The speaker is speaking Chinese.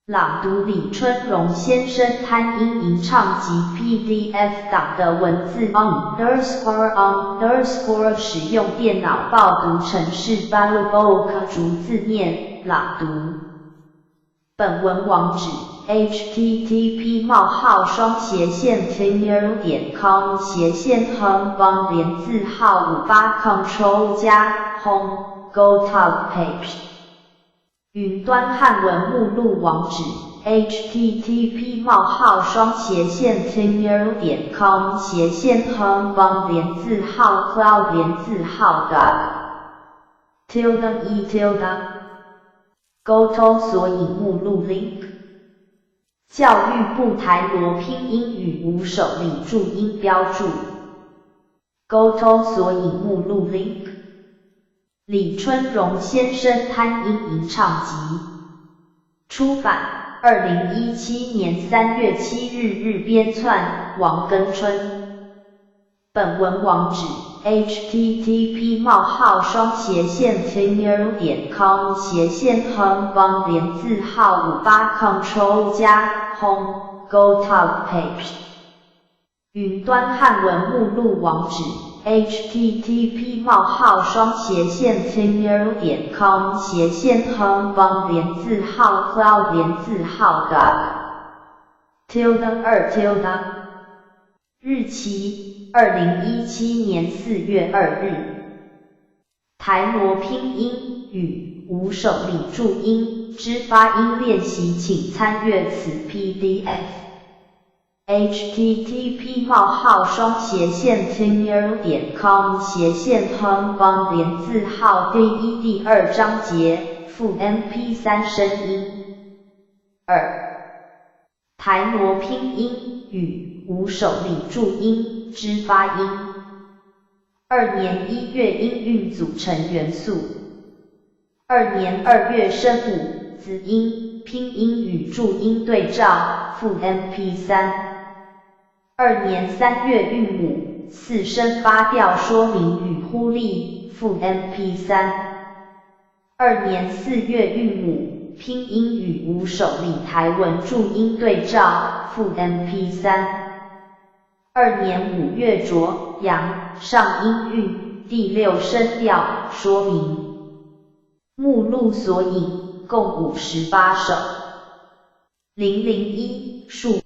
朗读李春荣先生贪音吟唱及 PDF 档的文字 _____ 使用电脑报读程式 Balobook 逐字念朗读。本文网址 http://home//control+home/go-to-page 云端汉文目录网址 http://cloud.e GoTo 索引目录 link 教育部台罗拼音与无手礼注音标注 GoTo 索引目录 link 李春荣先生贪音吟唱集出版2017年3月7日日编纂王根春本文网址 http://home//control+home/go-to-page 云端汉文目录网址 http://home//cloud.2 日期2017年4月2日台罗拼音与无手礼注音之发音练习请参阅此 PDF http://com/home/第1第2章节附 MP3 声音台罗拼音与无手礼注音之发音2年1月音韵组成元素2年2月声母子音拼音与注音对照附 MP3 2年3月韵母4声发调说明与呼力附 MP3 2年4月韵母拼音与无手礼台文注音对照附 MP3 2年5月浊阳上音韵第6声调说明目录索引共58首001数